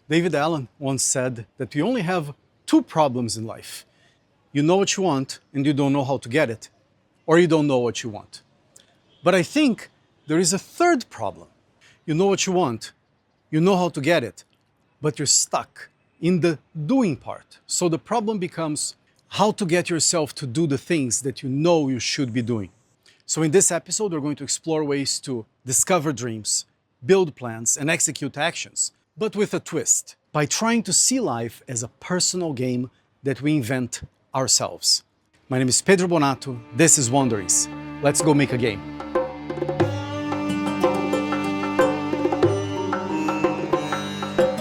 David Allen once said that we only have two problems in life. You know what you want and you don't know how to get it, or you don't know what you want. But I think there is a third problem. You know what you want, you know how to get it, but you're stuck in the doing part. So the problem becomes how to get yourself to do the things that you know you should be doing. So in this episode, we're going to explore ways to discover dreams, build plans, and execute actions, but with a twist, by trying to see life as a personal game that we invent ourselves. My name is Pedro Bonato, this is Unreleased. Let's go make a game.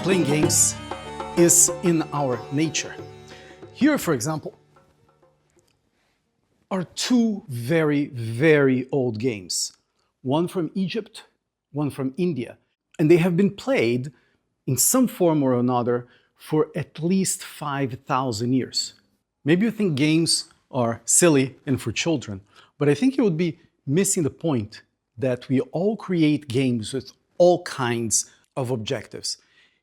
Playing games is in our nature. Here, for example, are two very old games. One from Egypt, one from India. And they have been played in some form or another for at least 5,000 years. Maybe you think games are silly and for children, but I think you would be missing the point that we all create games with all kinds of objectives.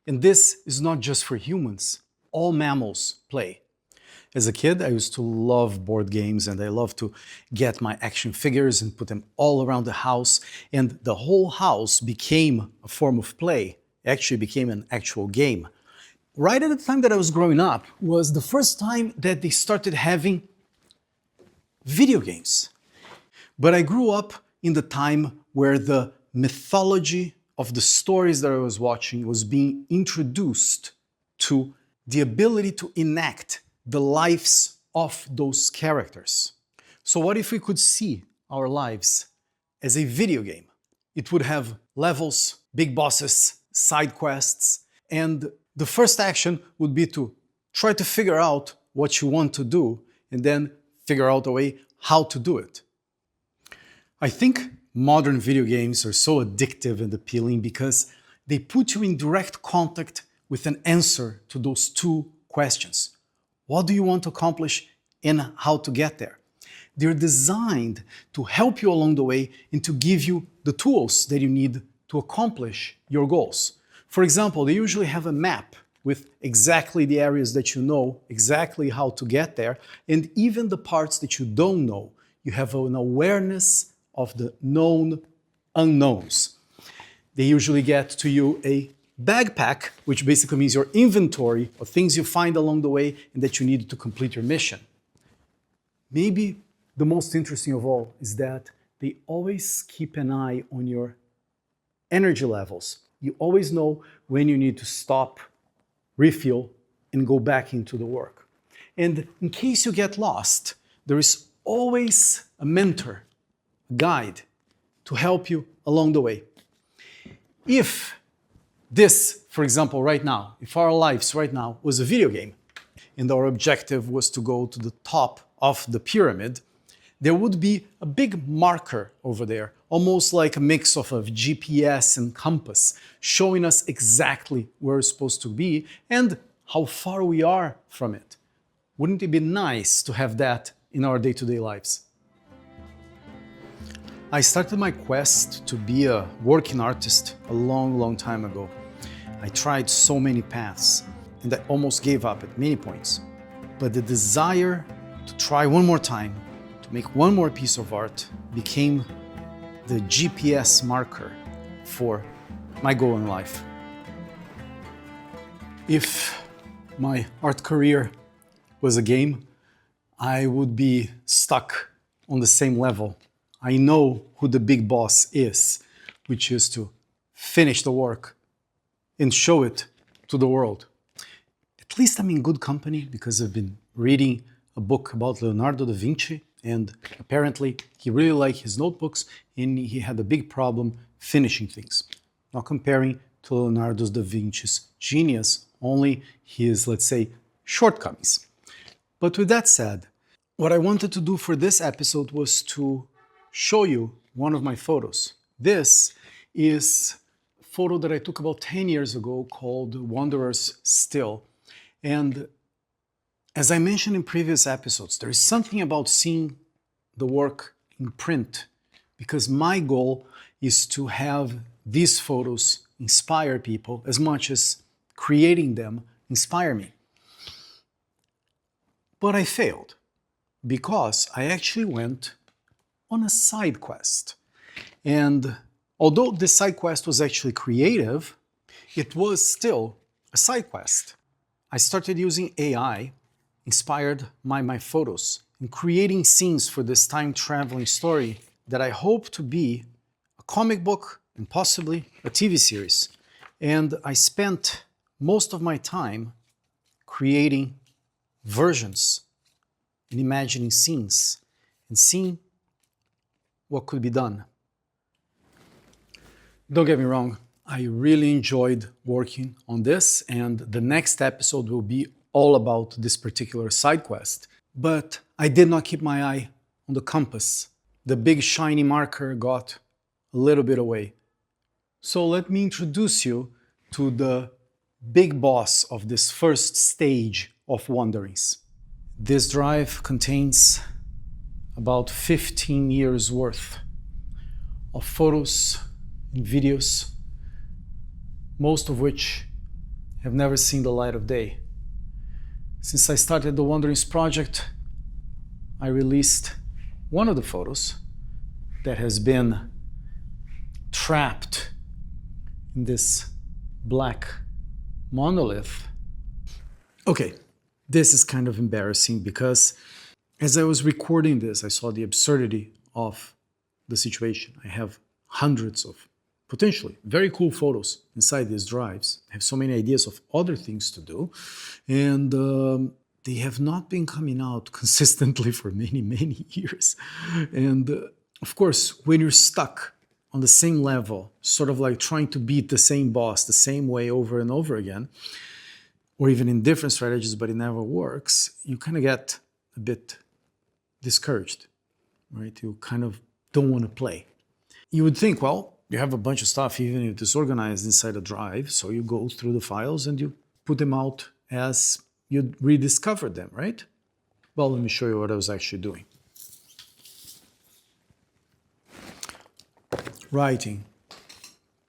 And this is not just for humans. All mammals play. As a kid, I used to love board games and I loved to get my action figures and put them all around the house. And the whole house became a form of play. It actually became an actual game. Right at the time that I was growing up was the first time that they started having video games. But I grew up in the time where the mythology of the stories that I was watching was being introduced to the ability to enact the lives of those characters. So what if we could see our lives as a video game? It would have levels, big bosses, side quests, and the first action would be to try to figure out what you want to do and then figure out a way how to do it. I think modern video games are so addictive and appealing because they put you in direct contact with an answer to those two questions. What do you want to accomplish and how to get there? They're designed to help you along the way and to give you the tools that you need to accomplish your goals. For example, they usually have a map with exactly the areas that you know, exactly how to get there, and even the parts that you don't know. You have an awareness of the known unknowns. They usually get to you a backpack, which basically means your inventory of things you find along the way and that you need to complete your mission. Maybe the most interesting of all is that they always keep an eye on your energy levels. You always know when you need to stop, refuel, and go back into the work. And in case you get lost, there is always a mentor, a guide to help you along the way. If this, for example, right now, if our lives right now was a video game and our objective was to go to the top of the pyramid, there would be a big marker over there, almost like a mix of a GPS and compass, showing us exactly where we're supposed to be and how far we are from it. Wouldn't it be nice to have that in our day-to-day lives? I started my quest to be a working artist a long time ago. I tried so many paths and I almost gave up at many points. But the desire to try one more time, to make one more piece of art, became the GPS marker for my goal in life. If my art career was a game, I would be stuck on the same level. I know who the big boss is, which is to finish the work and show it to the world. At least I'm in good company because I've been reading a book about Leonardo da Vinci, and apparently he really liked his notebooks and he had a big problem finishing things. Not comparing to Leonardo da Vinci's genius, only his, let's say, shortcomings. But with that said, what I wanted to do for this episode was to show you one of my photos. This is a photo that I took about 10 years ago called Wanderer's Still. And as I mentioned in previous episodes, there is something about seeing the work in print, because my goal is to have these photos inspire people as much as creating them inspire me. But I failed because I actually went on a side quest. And although this side quest was actually creative, it was still a side quest. I started using AI, inspired by my photos, in creating scenes for this time-traveling story that I hope to be a comic book and possibly a TV series. And I spent most of my time creating versions and imagining scenes and seeing what could be done. Don't get me wrong, I really enjoyed working on this, and the next episode will be all about this particular side quest. But I did not keep my eye on the compass. The big shiny marker got a little bit away. So let me introduce you to the big boss of this first stage of wanderings. This drive contains about 15 years worth of photos and videos, most of which have never seen the light of day. Since I started the Wanderings project, I released one of the photos that has been trapped in this black monolith. Okay, this is kind of embarrassing because as I was recording this, I saw the absurdity of the situation. I have hundreds of potentially very cool photos inside these drives. I have so many ideas of other things to do, and they have not been coming out consistently for many, many years. And of course, when you're stuck on the same level, sort of like trying to beat the same boss the same way over and over again, or even in different strategies, but it never works, you kind of get a bit discouraged, right? You kind of don't want to play. You would think, well, you have a bunch of stuff, even if it's organized inside a drive, so you go through the files and you put them out as you rediscovered them, right? Well, let me show you what I was actually doing. Writing,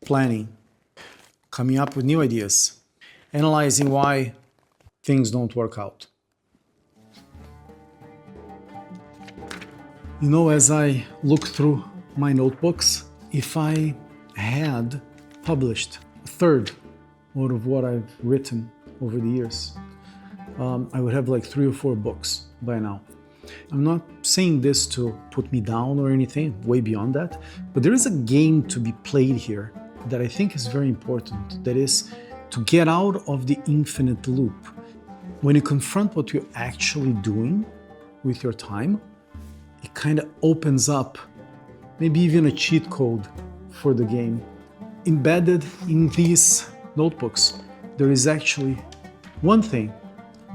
planning, coming up with new ideas, analyzing why things don't work out. You know, as I look through my notebooks, if I had published a third out of what I've written over the years, I would have like 3 or 4 books by now. I'm not saying this to put me down or anything, way beyond that, but there is a game to be played here that I think is very important. That is to get out of the infinite loop. When you confront what you're actually doing with your time, it kind of opens up maybe even a cheat code for the game. Embedded in these notebooks, there is actually one thing,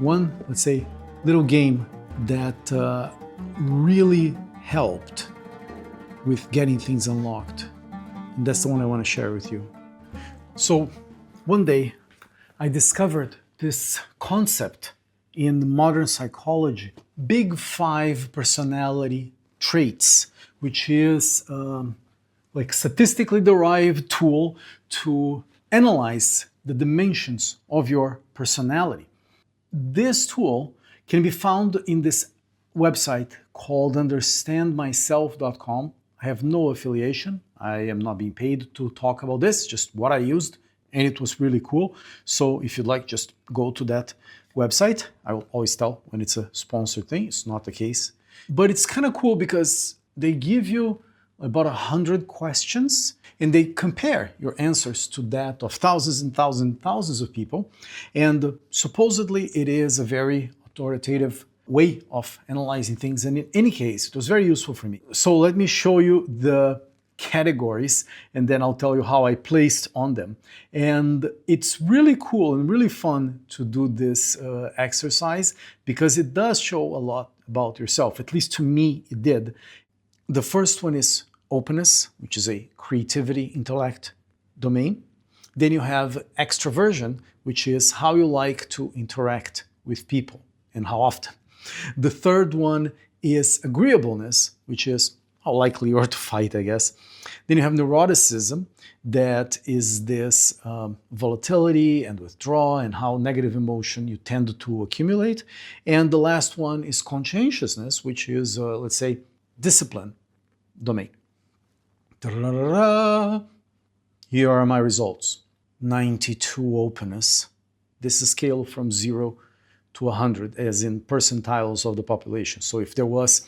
let's say, little game that really helped with getting things unlocked. And that's the one I want to share with you. So one day I discovered this concept in modern psychology, Big 5 personality traits, which is like statistically derived tool to analyze the dimensions of your personality. This tool can be found in this website called understandmyself.com. I have no affiliation. I am not being paid to talk about this, just what I used, and it was really cool. So if you'd like, just go to that website. I will always tell when it's a sponsored thing. It's not the case. But it's kind of cool because they give you about 100 questions and they compare your answers to that of thousands and thousands and thousands of people. And supposedly it is a very authoritative way of analyzing things. And in any case, it was very useful for me. So let me show you the categories and then I'll tell you how I placed on them. And it's really cool and really fun to do this exercise because it does show a lot about yourself. At least to me, it did. The first one is openness, which is a creativity, intellect domain. Then you have extroversion, which is how you like to interact with people and how often. The third one is agreeableness, which is how likely you are to fight, I guess. Then you have neuroticism, that is this volatility and withdrawal and how negative emotion you tend to accumulate. And the last one is conscientiousness, which is, let's say, discipline domain. Ta-da-da-da. Here are my results. 92 openness. This is a scale from 0 to 100, as in percentiles of the population. So if there was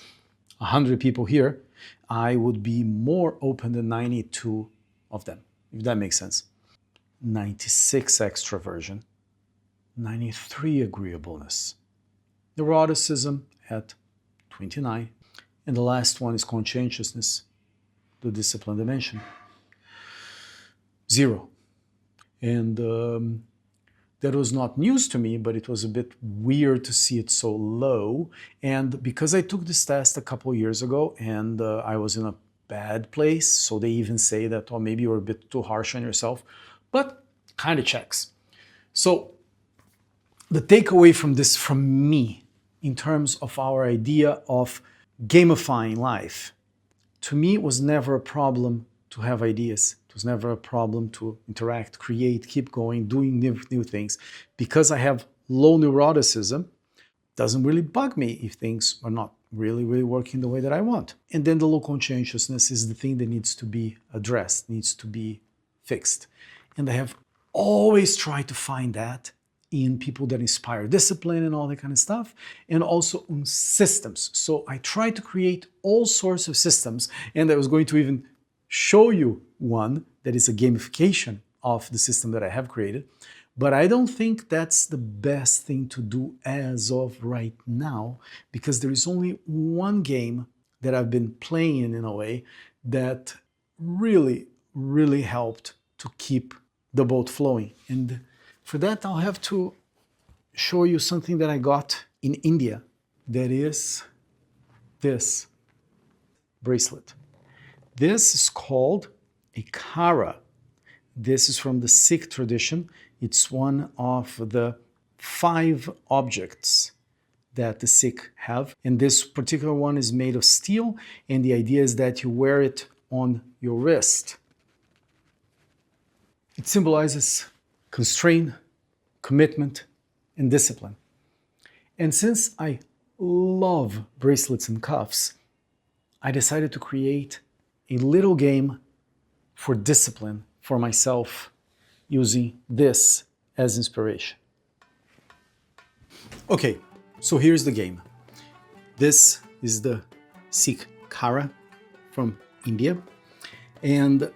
100 people here, I would be more open than 92 of them, if that makes sense. 96 extroversion, 93 agreeableness, neuroticism at 29, and the last one is conscientiousness, the discipline dimension, 0. And that was not news to me, but it was a bit weird to see it so low. And because I took this test a couple of years ago and I was in a bad place, so they even say that, oh, maybe you're a bit too harsh on yourself, but kind of checks. So the takeaway from this, from me, in terms of our idea of gamifying life, to me, it was never a problem to have ideas. It was never a problem to interact, create, keep going, doing new things. Because I have low neuroticism, doesn't really bug me if things are not really working the way that I want. And then the low conscientiousness is the thing that needs to be addressed, needs to be fixed. And I have always tried to find that in people that inspire discipline and all that kind of stuff, and also on systems. So I try to create all sorts of systems, and I was going to even show you one that is a gamification of the system that I have created, but I don't think that's the best thing to do as of right now, because there is only one game that I've been playing in a way that really helped to keep the boat flowing. And for that, I'll have to show you something that I got in India, that is this bracelet. This is called a kara. This is from the Sikh tradition. It's one of the 5 objects that the Sikh have. And this particular one is made of steel. And the idea is that you wear it on your wrist. It symbolizes constraint, commitment, and discipline. And since I love bracelets and cuffs, I decided to create a little game for discipline for myself using this as inspiration. Okay, so here's the game. This is the Sikh Kara from India, and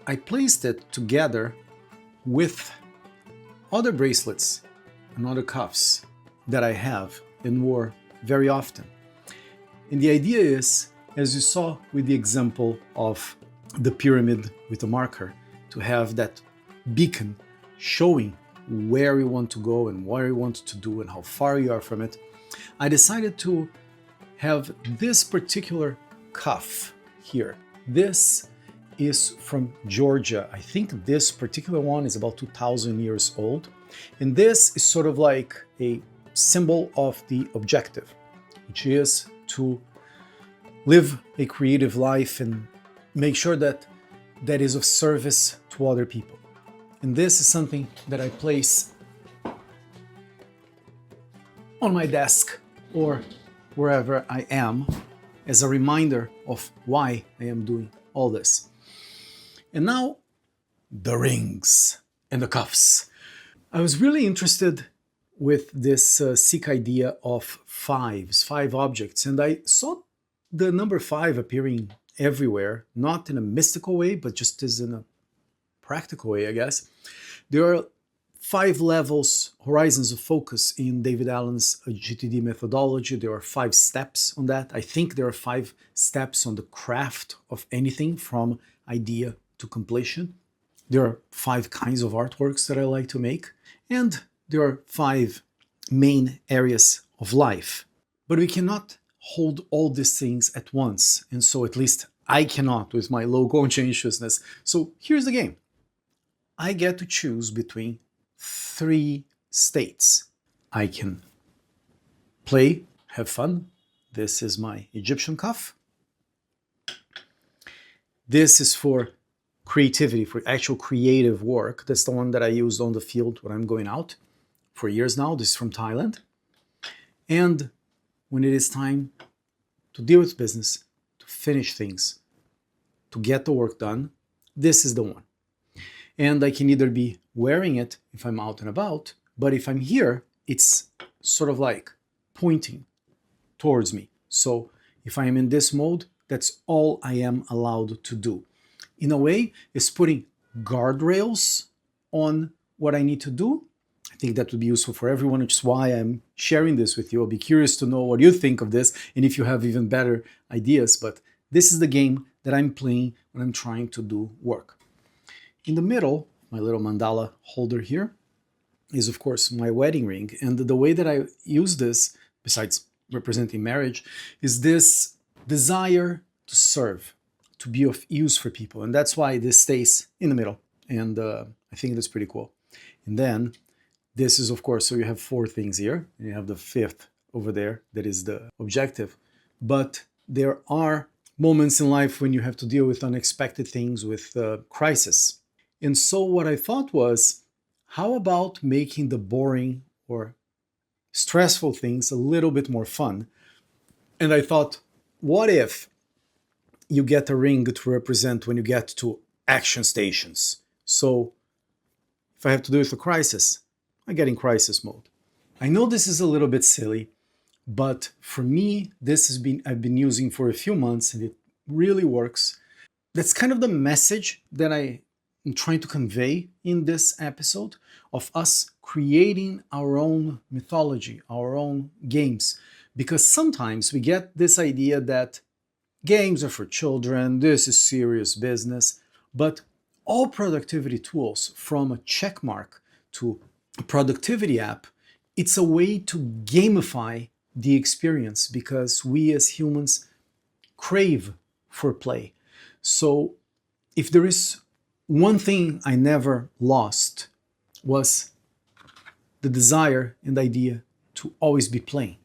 I placed it together with other bracelets and other cuffs that I have and wore very often. And the idea is, as you saw with the example of the pyramid with a marker, to have that beacon showing where you want to go and what you want to do and how far you are from it, I decided to have this particular cuff here. This is from Georgia. I think this particular one is about 2,000 years old. And this is sort of like a symbol of the objective, which is to live a creative life and make sure that that is of service to other people. And this is something that I place on my desk or wherever I am as a reminder of why I am doing all this. And now, the rings and the cuffs. I was really interested with this Sikh idea of 5 objects, and I saw the number 5 appearing everywhere, not in a mystical way, but just as in a practical way, I guess. There are 5 levels, horizons of focus in David Allen's GTD methodology. There are 5 steps on that. I think there are 5 steps on the craft of anything from idea to completion. There are 5 kinds of artworks that I like to make, and there are 5 main areas of life. But we cannot hold all these things at once, and so at least I cannot with my low conscientiousness. So here's the game. I get to choose between 3 states. I can play, have fun. This is my Egyptian cuff. This is for creativity, for actual creative work. That's the one that I used on the field when I'm going out for years now. This is from Thailand. And when it is time to deal with business, to finish things, to get the work done, this is the one. And I can either be wearing it if I'm out and about, but if I'm here, it's sort of like pointing towards me. So if I am in this mode, that's all I am allowed to do. In a way, it's putting guardrails on what I need to do. I think that would be useful for everyone, which is why I'm sharing this with you. I'll be curious to know what you think of this and if you have even better ideas. But this is the game that I'm playing when I'm trying to do work. In the middle, my little mandala holder here is, of course, my wedding ring. And the way that I use this, besides representing marriage, is this desire to serve, to be of use for people. And that's why this stays in the middle. And I think that's pretty cool. And then this is, of course, so you have 4 things here. And you have the 5th over there. That is the objective. But there are moments in life when you have to deal with unexpected things, with crisis. And so what I thought was, how about making the boring or stressful things a little bit more fun? And I thought, what if you get a ring to represent when you get to action stations? So if I have to deal with a crisis, I get in crisis mode. I know this is a little bit silly, but for me, I've been using for a few months and it really works. That's kind of the message that I'm trying to convey in this episode, of us creating our own mythology, our own games. Because sometimes we get this idea that games are for children, this is serious business, but all productivity tools, from a check mark to a productivity app, it's a way to gamify the experience, because we as humans crave for play. So if there is one thing I never lost, was the desire and idea to always be playing.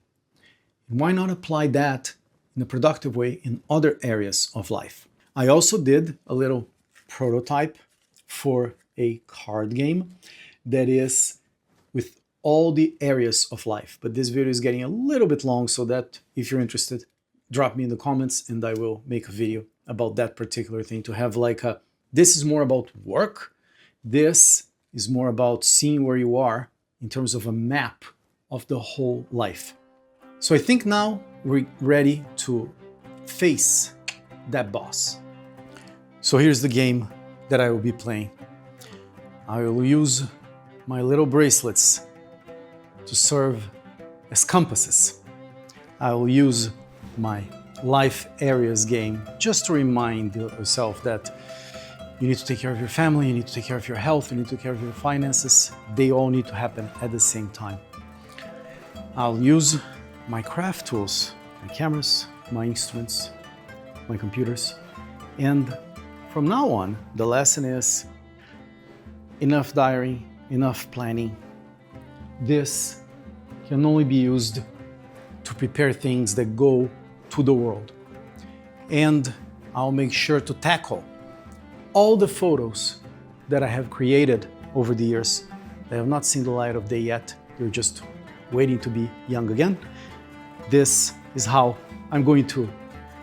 And why not apply that in a productive way in other areas of life? I also did a little prototype for a card game that is with all the areas of life. But this video is getting a little bit long, so that if you're interested, drop me in the comments and I will make a video about that particular thing, to have like a, this is more about work, this is more about seeing where you are in terms of a map of the whole life. So I think now we're ready to face that boss. So here's the game that I will be playing. I will use my little bracelets to serve as compasses. I will use my life areas game just to remind yourself that you need to take care of your family, you need to take care of your health, you need to take care of your finances. They all need to happen at the same time. I'll use my craft tools, my cameras, my instruments, my computers. And from now on, the lesson is enough diary, enough planning. This can only be used to prepare things that go to the world. And I'll make sure to tackle all the photos that I have created over the years that have not seen the light of day yet. They're just waiting to be young again. This is how I'm going to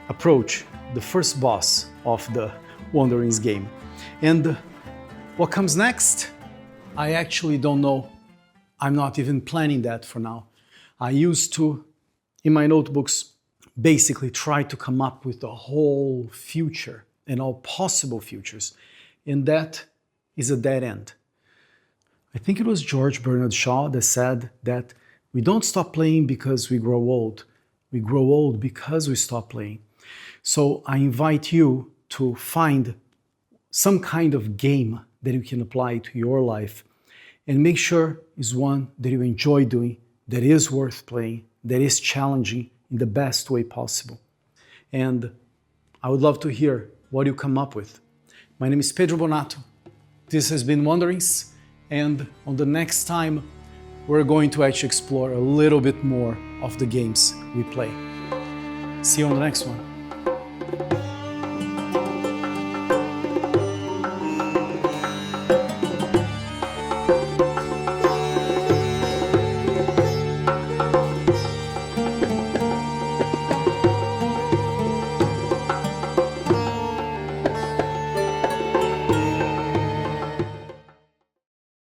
approach the first boss of the Wanderings game. And what comes next, I actually don't know. I'm not even planning that for now. I used to, in my notebooks, basically try to come up with the whole future and all possible futures. And that is a dead end. I think it was George Bernard Shaw that said that we don't stop playing because we grow old. We grow old because we stop playing. So I invite you to find some kind of game that you can apply to your life, and make sure it's one that you enjoy doing, that is worth playing, that is challenging in the best way possible. And I would love to hear what you come up with. My name is Pedro Bonato. This has been Wanderings, and on the next time, we're going to actually explore a little bit more of the games we play. See you on the next one.